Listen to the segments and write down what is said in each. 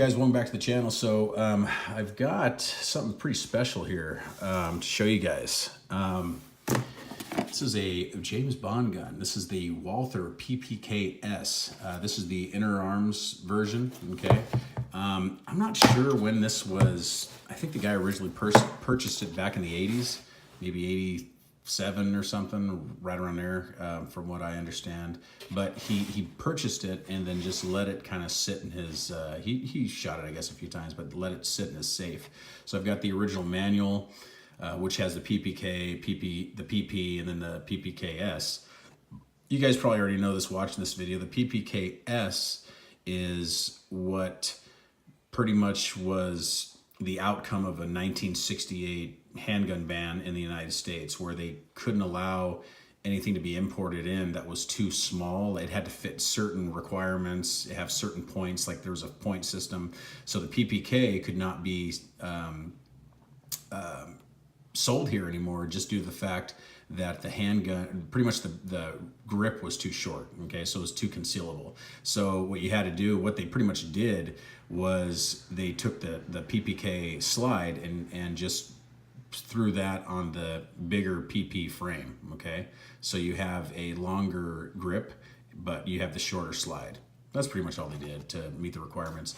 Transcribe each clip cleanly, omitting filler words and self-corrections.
Guys, welcome back to the channel. So I've got something pretty special here to show you guys. This is a James Bond gun. This is the Walther ppks. This is the inner arms version. Okay, I'm not sure when this was. I think the guy originally purchased it back in the 80s, maybe 87 or something, right around there, from what I understand. But he purchased it and then just let it kind of sit in his, he shot it, I guess, a few times, but let it sit in his safe. So I've got the original manual, which has the PPK, the PP, and then the PPKS. You guys probably already know this watching this video. The PPKS is what pretty much was the outcome of a 1968 handgun ban in the United States, where they couldn't allow anything to be imported in that was too small. It had to fit certain requirements, have certain points, like there was a point system. So the PPK could not be sold here anymore, just due to the fact that the handgun, pretty much the grip was too short, okay? So it was too concealable. So what you had to do, what they pretty much did was they took the PPK slide and just threw that on the bigger PP frame, okay? So you have a longer grip, but you have the shorter slide. That's pretty much all they did to meet the requirements.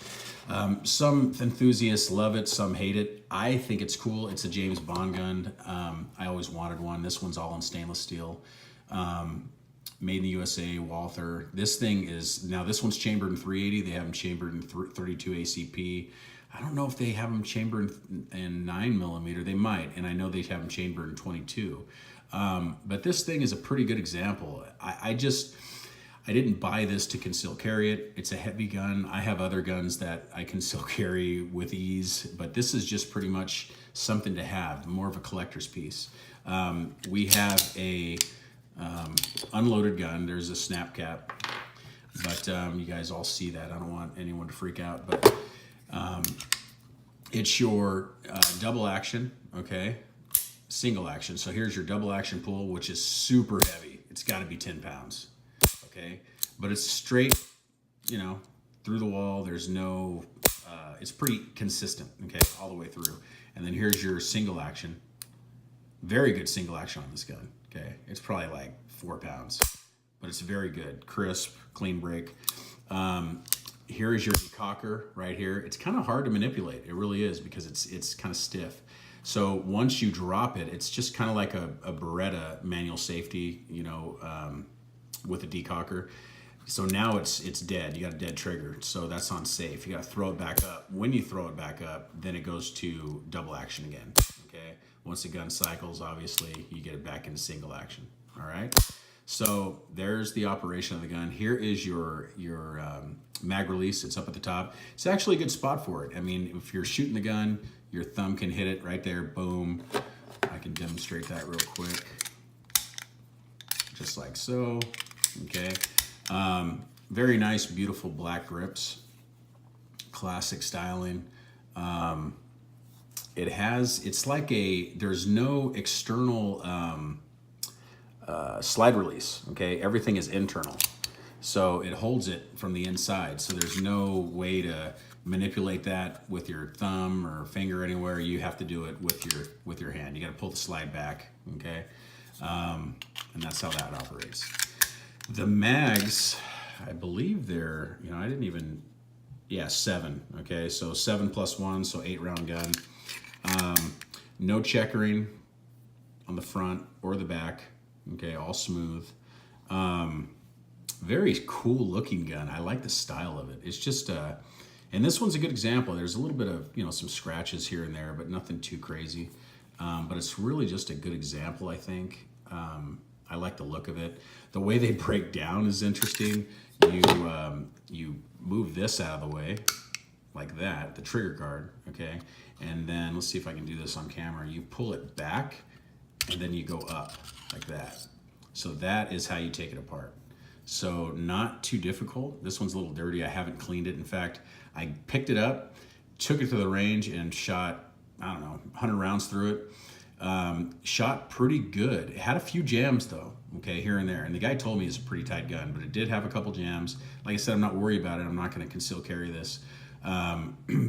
Some enthusiasts love it, some hate it. I think it's cool. It's a James Bond gun. I always wanted one. This one's all in stainless steel. Made in the USA, Walther. This thing is, now this one's chambered in 380. They have them chambered in 32 ACP. I don't know if they have them chambered in 9mm. They might, and I know they have them chambered in 22. But this thing is a pretty good example. I didn't buy this to conceal carry it. It's a heavy gun. I have other guns that I conceal carry with ease, but this is just pretty much something to have, more of a collector's piece. We have a unloaded gun. There's a snap cap, but you guys all see that. I don't want anyone to freak out, but it's your double action, okay? Single action. So here's your double action pull, which is super heavy. It's got to be 10 pounds. Okay, but it's straight, you know, through the wall. There's no, it's pretty consistent, okay, all the way through. And then here's your single action. Very good single action on this gun, okay? It's probably like 4 pounds, but it's very good, crisp, clean break. Here is your decocker right here. It's kind of hard to manipulate. It really is, because it's kind of stiff. So once you drop it, it's just kind of like a Beretta manual safety, you know, with a decocker. So now it's dead. You got a dead trigger, so that's on safe. You got to throw it back up. When you throw it back up, then it goes to double action again, okay? Once the gun cycles, obviously, you get it back into single action, all right? So there's the operation of the gun. Here is your mag release. It's up at the top. It's actually a good spot for it. I mean, if you're shooting the gun, your thumb can hit it right there, boom. I can demonstrate that real quick. Just like so. Okay, very nice, beautiful black grips, classic styling. It's like there's no external slide release, okay? Everything is internal. So it holds it from the inside. So there's no way to manipulate that with your thumb or finger anywhere. You have to do it with your hand. You got to pull the slide back, okay? And that's how that operates. The mags, I believe they're, you know, I didn't even, yeah, 7, okay? So 7 plus 1, so 8-round gun. No checkering on the front or the back, okay? All smooth. Very cool looking gun. I like the style of it. It's just, and this one's a good example. There's a little bit of, you know, some scratches here and there, but nothing too crazy. But it's really just a good example, I think. I like the look of it. The way they break down is interesting. You move this out of the way, like that, the trigger guard, okay? And then, let's see if I can do this on camera. You pull it back, and then you go up, like that. So that is how you take it apart. So not too difficult. This one's a little dirty. I haven't cleaned it. In fact, I picked it up, took it to the range, and shot, I don't know, 100 rounds through it. Shot pretty good. It had a few jams though, okay, here and there. And the guy told me it's a pretty tight gun, but it did have a couple jams. Like I said, I'm not worried about it. I'm not going to conceal carry this.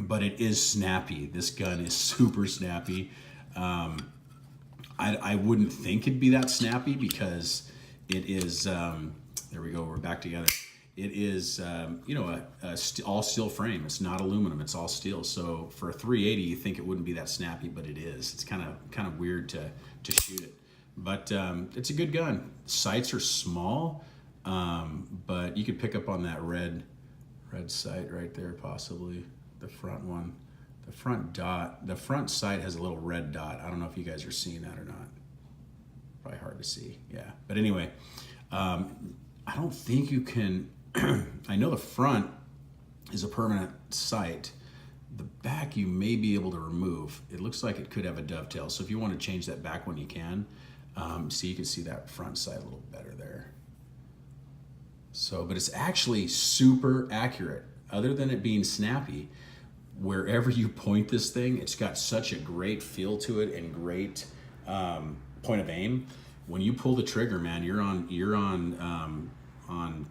but it is snappy. This gun is super snappy. I wouldn't think it'd be that snappy because it is, there we go, we're back together. It is, you know, all steel frame. It's not aluminum, it's all steel. So for a 380, you think it wouldn't be that snappy, but it is. It's kind of weird to shoot it. But it's a good gun. Sights are small, but you could pick up on that red sight right there, possibly. The front one. The front dot, the front sight has a little red dot. I don't know if you guys are seeing that or not. Probably hard to see, yeah. But anyway, I don't think you can, I know the front is a permanent sight. The back you may be able to remove. It looks like it could have a dovetail. So if you want to change that back one, you can. So you can see that front sight a little better there. So, but it's actually super accurate. Other than it being snappy, wherever you point this thing, it's got such a great feel to it and great point of aim. When you pull the trigger, man, you're on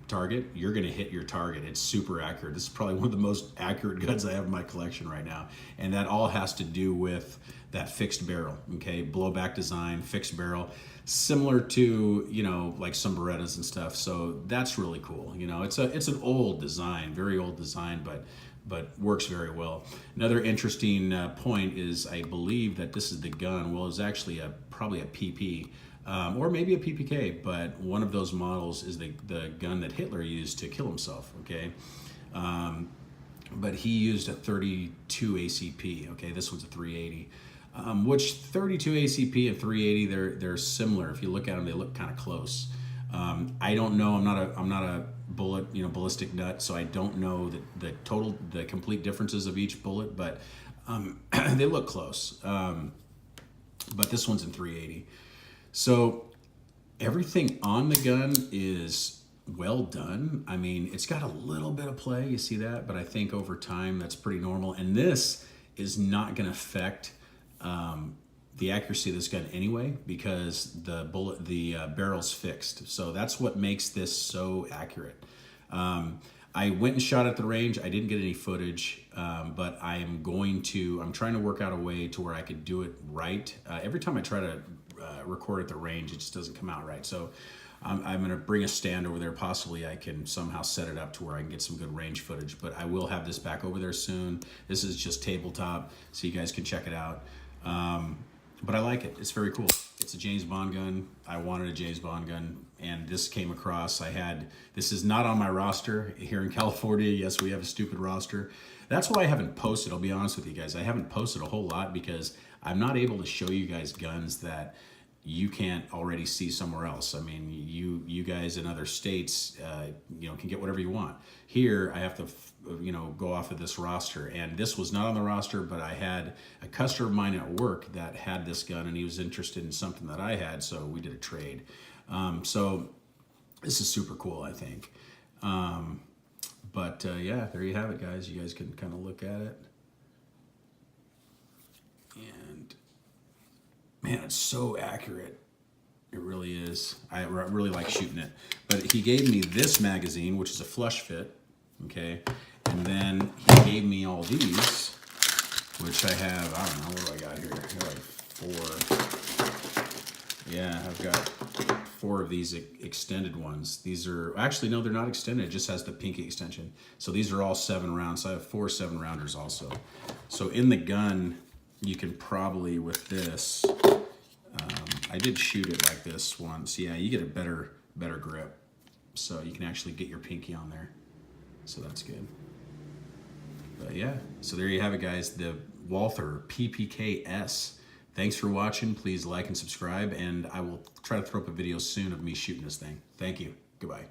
target. You're gonna hit your target. It's super accurate. This is probably one of the most accurate guns I have in my collection right now, and that all has to do with that fixed barrel. Okay, blowback design, fixed barrel, similar to, you know, like some Berettas and stuff. So that's really cool. You know, it's an old design, very old design, but works very well. Another interesting point is I believe that this is the gun. Well, it's actually probably a PP or maybe a PPK, but one of those models is the gun that Hitler used to kill himself. Okay, but he used a 32 ACP. Okay, this one's a 380. Which 32 ACP and 380, they're similar. If you look at them, they look kind of close. I don't know. I'm not a ballistic nut, so I don't know the complete differences of each bullet, but they look close. But this one's in 380. So everything on the gun is well done. I mean, it's got a little bit of play, you see that, but I think over time that's pretty normal. And this is not going to affect the accuracy of this gun anyway, because the barrel's fixed. So that's what makes this so accurate. I went and shot at the range. I didn't get any footage, but I'm trying to work out a way to where I could do it right. Every time I try to record at the range, it just doesn't come out right. So I'm gonna bring a stand over there. Possibly I can somehow set it up to where I can get some good range footage, but I will have this back over there soon. This is just tabletop, so you guys can check it out. But I like it. It's very cool. It's a James Bond gun. I wanted a James Bond gun, and this came across. This is not on my roster here in California. Yes, we have a stupid roster. That's why I haven't posted. I'll be honest with you guys. I haven't posted a whole lot because I'm not able to show you guys guns that you can't already see somewhere else. I mean, you guys in other states, can get whatever you want. Here, I have to, go off of this roster, and this was not on the roster, but I had a customer of mine at work that had this gun, and he was interested in something that I had, so we did a trade. So this is super cool, I think. Yeah, there you have it, guys. You guys can kind of look at it. And man, it's so accurate. It really is. I really like shooting it. But he gave me this magazine, which is a flush fit, okay? And then he gave me all these, which I have, I don't know, what do I got here? I got like 4. Yeah, I've got 4 of these extended ones. These are, actually, no, they're not extended. It just has the pinky extension. So these are all 7 rounds. So I have 4 7-rounders also. So in the gun, you can probably, with this, I did shoot it like this once. Yeah, you get a better grip. So you can actually get your pinky on there. So that's good. But yeah, so there you have it, guys. The Walther ppks. Thanks for watching. Please like and subscribe, and I will try to throw up a video soon of me shooting this thing. Thank you. Goodbye.